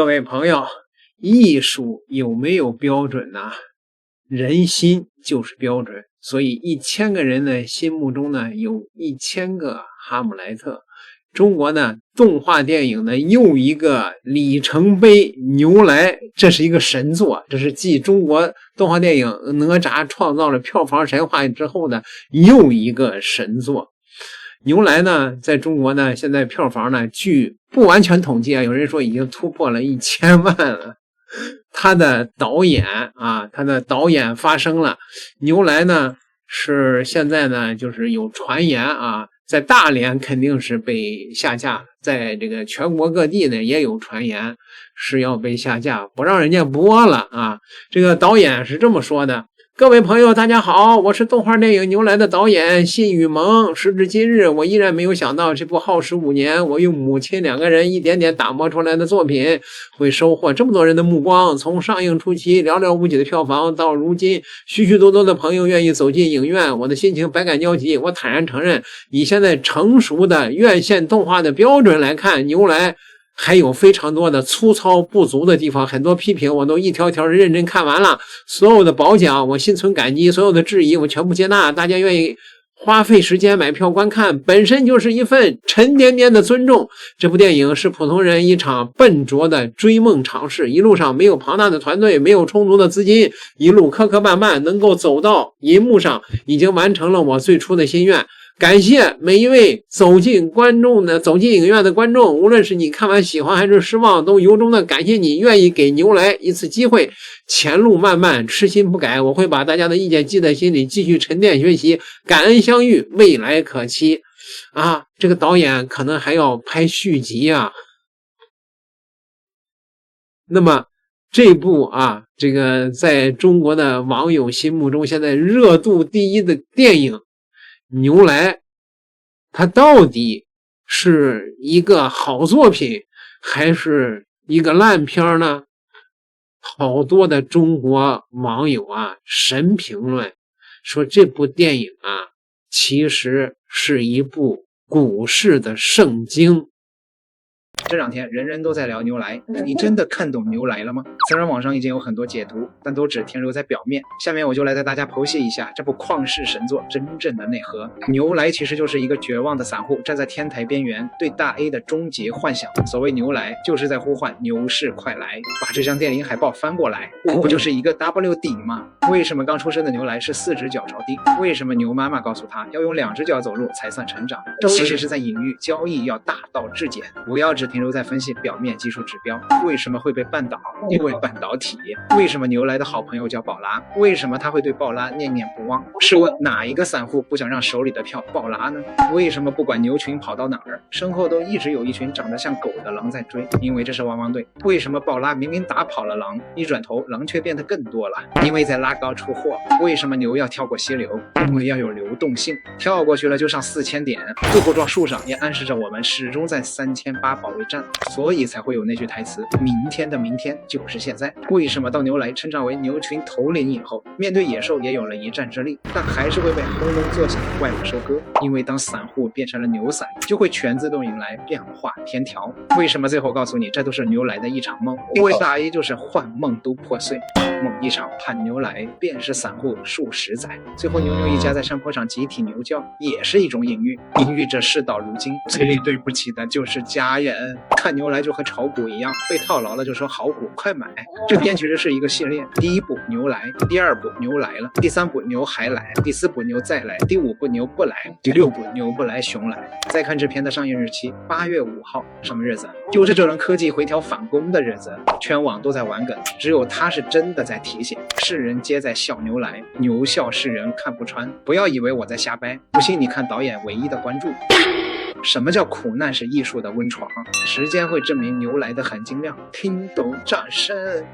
各位朋友，艺术有没有标准呢？人心就是标准，所以1000个人的心目中呢，有1000个哈姆莱特。中国呢，动画电影的又一个里程碑牛来，这是一个神作，这是继中国动画电影哪吒创造了票房神话之后的又一个神作。牛来呢，在中国呢，现在票房呢，据不完全统计啊，有人说已经突破了1000万了。他的导演发声了。牛来呢，是现在呢，就是有传言啊，在大连肯定是被下架，在这个全国各地呢也有传言是要被下架，不让人家播了啊。这个导演是这么说的：各位朋友大家好，我是动画电影牛来的导演信宇萌。时至今日，我依然没有想到这部耗时5年，我用母亲2个人一点点打磨出来的作品会收获这么多人的目光。从上映初期寥寥无几的票房，到如今许许多多的朋友愿意走进影院，我的心情百感交集。我坦然承认，以现在成熟的院线动画的标准来看，牛来还有非常多的粗糙不足的地方，很多批评我都一条条认真看完了，所有的褒奖我心存感激，所有的质疑我全部接纳。大家愿意花费时间买票观看，本身就是一份沉甸甸的尊重。这部电影是普通人一场笨拙的追梦尝试，一路上没有庞大的团队，没有充足的资金，一路磕磕绊绊，能够走到银幕上，已经完成了我最初的心愿。感谢每一位走进影院的观众，无论是你看完喜欢还是失望，都由衷的感谢你愿意给牛来一次机会。前路漫漫，痴心不改，我会把大家的意见记在心里，继续沉淀学习，感恩相遇，未来可期啊！这个导演可能还要拍续集啊。那么这部这个在中国的网友心目中现在热度第一的电影牛来，它到底是一个好作品还是一个烂片呢？好多的中国网友神评论说这部电影其实是一部股市的圣经。这2天人人都在聊牛来，你真的看懂牛来了吗？虽然网上已经有很多解读，但都只停留在表面。下面我就来带大家剖析一下这部旷世神作真正的内核。牛来其实就是一个绝望的散户站在天台边缘，对大 A 的终极幻想。所谓牛来，就是在呼唤牛市快来。把这张电影海报翻过来，不就是一个 W 底吗？为什么刚出生的牛来是4只脚着地？为什么牛妈妈告诉他要用2只脚走路才算成长？这其实是在隐喻交易要大道至简，不要只停留在分析表面技术指标。为什么会被绊倒？因为半导体。为什么牛来的好朋友叫宝拉？为什么他会对宝拉念念不忘？试问哪一个散户不想让手里的票爆拉呢？为什么不管牛群跑到哪儿，身后都一直有一群长得像狗的狼在追？因为这是汪汪队。为什么宝拉明明打跑了狼，一转头狼却变得更多了？因为在拉高出货。为什么牛要跳过溪流？因为要有流动性，跳过去了就上4000点。最后撞树上也暗示着我们始终在3800保卫战，所以才会有那句台词：明天的明天就是现在。为什么到牛来成长为牛群头领以后，面对野兽也有了一战之力，但还是会被轰隆作响的怪物收割？因为当散户变成了牛散，就会全自动迎来变化天条。为什么最后告诉你这都是牛来的一场梦？因为大 A 就是幻梦都破碎，梦一场盼牛来，便是散户数十载。最后牛一家在山坡上集体牛叫，也是一种隐喻，隐喻着事到如今最对不起的就是家人。看牛来就和炒股一样，被套牢了就说好股快买。这片其实是一个系列，第1部牛来，第2部牛来了，第3部牛还来，第4部牛再来，第5部牛不来，第6部牛不来熊来。再看这片的上映日期，8月5号，什么日子？就是这轮科技回调反攻的日子。全网都在玩梗，只有他是真的在提醒世人皆在笑牛来，牛笑世人看不穿。不要以为我在瞎掰，不信你看导演唯一的关注。什么叫苦难是艺术的温床？时间会证明牛来的含金量。听懂掌声。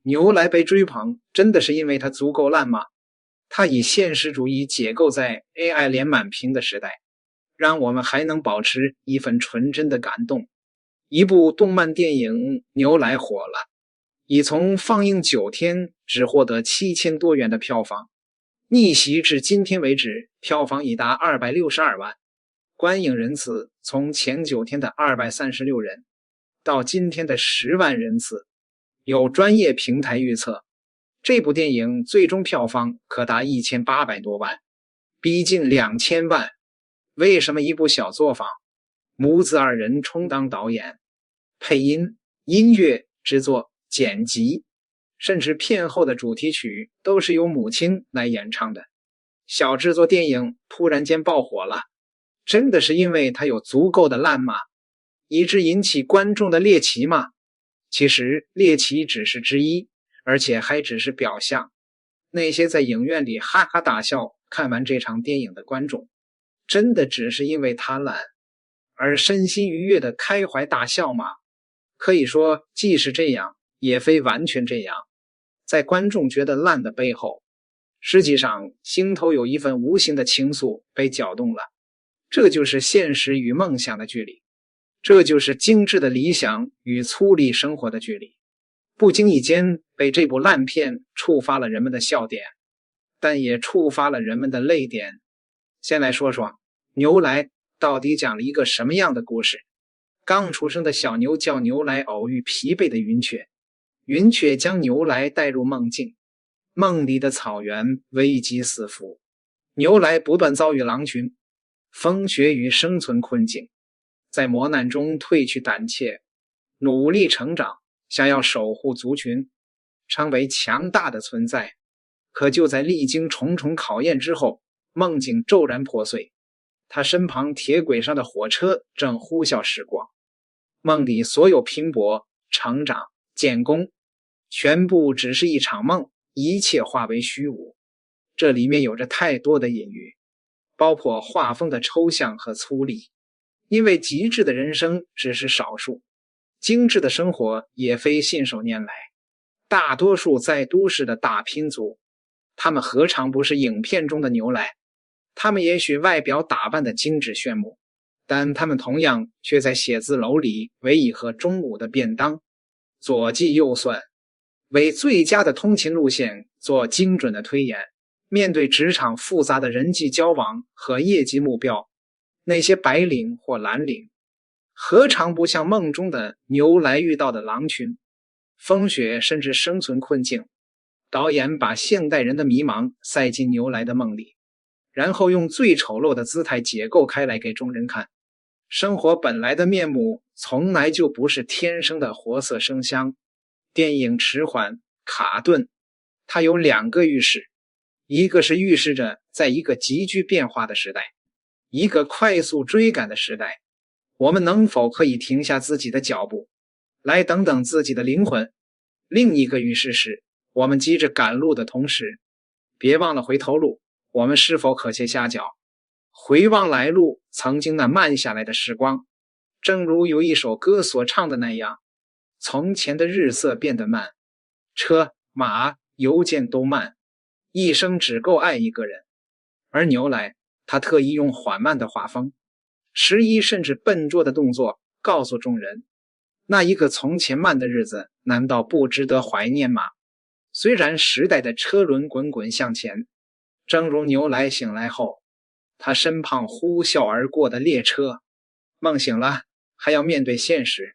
牛来被追捧，真的是因为它足够烂吗？它以现实主义解构在 AI 连满屏的时代，让我们还能保持一份纯真的感动。一部动漫电影牛来火了，已从放映9天只获得7000多元的票房，逆袭至今天为止，票房已达262万，观影人次从前9天的236人到今天的10万人次。有专业平台预测，这部电影最终票房可达1800多万，逼近2000万。为什么一部小作坊，母子二人充当导演、配音、音乐制作、剪辑，甚至片后的主题曲都是由母亲来演唱的？小制作电影突然间爆火了，真的是因为它有足够的烂吗？以致引起观众的猎奇吗？其实猎奇只是之一，而且还只是表象。那些在影院里哈哈大笑看完这场电影的观众，真的只是因为它烂而身心愉悦的开怀大笑吗？可以说既是这样，也非完全这样。在观众觉得烂的背后，实际上心头有一份无形的情愫被搅动了。这就是现实与梦想的距离，这就是精致的理想与粗粝生活的距离。不经意间被这部烂片触发了人们的笑点，但也触发了人们的泪点。先来说说牛来到底讲了一个什么样的故事。刚出生的小牛叫牛来偶遇疲惫的云雀，云雀将牛来带入梦境，梦里的草原危机四伏，牛来不断遭遇狼群、风雪与生存困境，在磨难中褪去胆怯，努力成长，想要守护族群，成为强大的存在。可就在历经重重考验之后，梦境骤然破碎，他身旁铁轨上的火车正呼啸驶过，梦里所有拼搏、成长、建功，全部只是一场梦，一切化为虚无。这里面有着太多的隐喻，包括画风的抽象和粗粝。因为极致的人生只是少数，精致的生活也非信手拈来。大多数在都市的打拼族，他们何尝不是影片中的牛来？他们也许外表打扮的精致炫目，但他们同样却在写字楼里为一盒中午的便当，左计右算，为最佳的通勤路线做精准的推演。面对职场复杂的人际交往和业绩目标，那些白领或蓝领何尝不像梦中的牛来遇到的狼群、风雪甚至生存困境？导演把现代人的迷茫塞进牛来的梦里，然后用最丑陋的姿态解构开来给众人看。生活本来的面目从来就不是天生的活色生香。电影迟缓卡顿，它有2个预示，一个是预示着在一个急剧变化的时代，一个快速追赶的时代，我们能否可以停下自己的脚步，来等等自己的灵魂？另一个预示是，我们急着赶路的同时，别忘了回头路，我们是否可歇下脚，回望来路曾经那慢下来的时光？正如有一首歌所唱的那样，从前的日色变得慢，车马邮件都慢，一生只够爱一个人。而牛来，他特意用缓慢的画风，迟疑甚至笨拙的动作告诉众人，那一个从前慢的日子难道不值得怀念吗？虽然时代的车轮滚滚向前，正如牛来醒来后，他身旁呼啸而过的列车，梦醒了还要面对现实，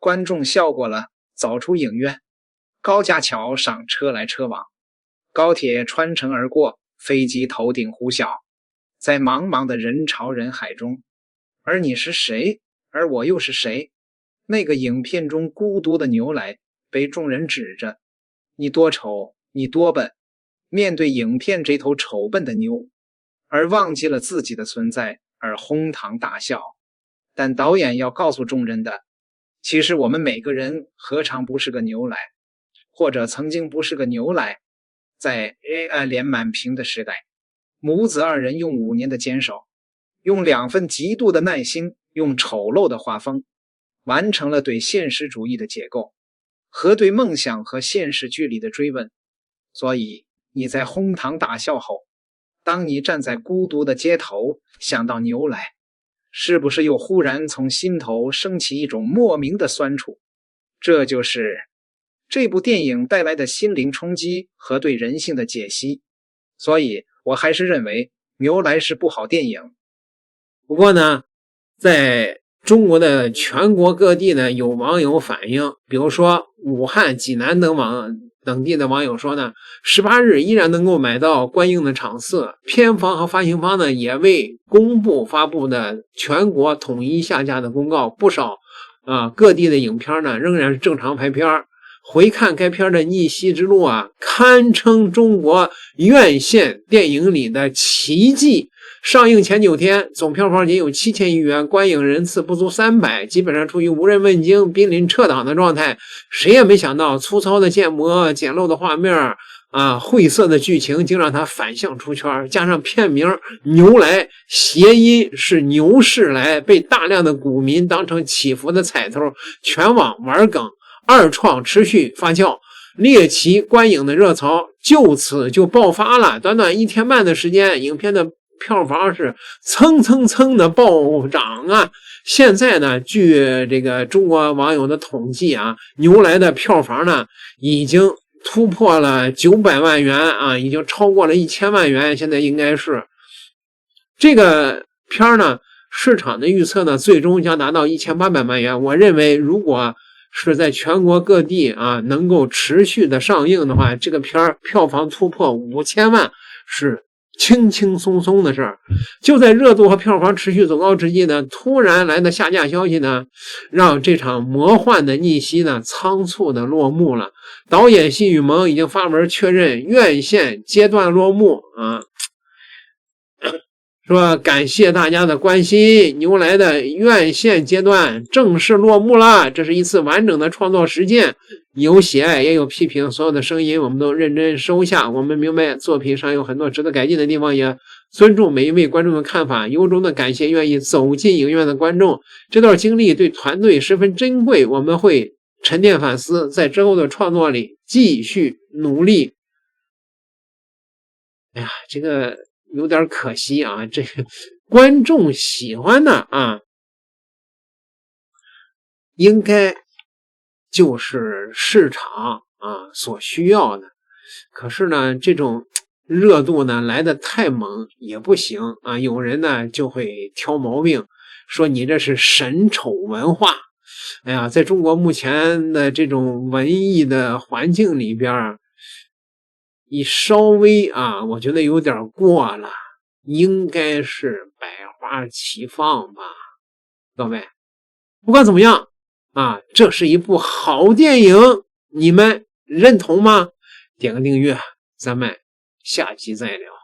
观众笑过了走出影院，高架桥上车来车往，高铁穿城而过，飞机头顶呼啸，在茫茫的人潮人海中，而你是谁，而我又是谁？那个影片中孤独的牛来被众人指着，你多丑，你多笨。面对影片这头丑笨的牛，而忘记了自己的存在，而哄堂大笑。但导演要告诉众人的，其实我们每个人何尝不是个牛来，或者曾经不是个牛来。在黑暗连满屏的时代，母子二人用5年的坚守，用2份极度的耐心，用丑陋的画风，完成了对现实主义的解构和对梦想和现实距离的追问。所以你在哄堂大笑后，当你站在孤独的街头想到牛来，是不是又忽然从心头升起一种莫名的酸楚？这就是这部电影带来的心灵冲击和对人性的解析。所以我还是认为牛来是部好电影。不过呢，在中国的全国各地呢有网友反映，比如说武汉、济南等地的网友说呢，18日依然能够买到观映的场次，片方和发行方呢也为公布发布的全国统一下架的公告，不少各地的影片呢仍然是正常排片。回看该片的逆袭之路堪称中国院线电影里的奇迹。上映前9天，总票房仅有7000亿元，观影人次不足300，基本上处于无人问津、濒临撤档的状态。谁也没想到，粗糙的建模、简陋的画面晦涩的剧情，竟让它反向出圈。加上片名牛来，谐音是牛市来，被大量的股民当成起伏的彩头，全网玩梗，二创持续发酵。猎奇观影的热潮就此就爆发了，短短1天半的时间，影片的票房是蹭的暴涨现在呢，据这个中国网友的统计牛来的票房呢已经突破了900万元已经超过了1000万元，现在应该是这个片呢，市场的预测呢最终将达到1800万元。我认为如果是在全国各地能够持续的上映的话，这个片票房突破5000万是轻轻松松的事儿。就在热度和票房持续走高之际呢，突然来的下架消息呢，让这场魔幻的逆袭呢仓促的落幕了。导演辛宇萌已经发文确认院线阶段落幕说感谢大家的关心，牛来的院线阶段正式落幕了。这是一次完整的创作实践，有喜爱也有批评，所有的声音我们都认真收下。我们明白作品上有很多值得改进的地方，也尊重每一位观众的看法，由衷的感谢愿意走进影院的观众。这段经历对团队十分珍贵，我们会沉淀反思，在之后的创作里继续努力。哎呀，这个有点可惜这个观众喜欢的应该就是市场所需要的。可是呢，这种热度呢来得太猛也不行有人呢就会挑毛病，说你这是神丑文化。哎呀，在中国目前的这种文艺的环境里边，你稍微我觉得有点过了，应该是百花齐放吧，各位。不管怎么样这是一部好电影，你们认同吗？点个订阅，咱们下期再聊。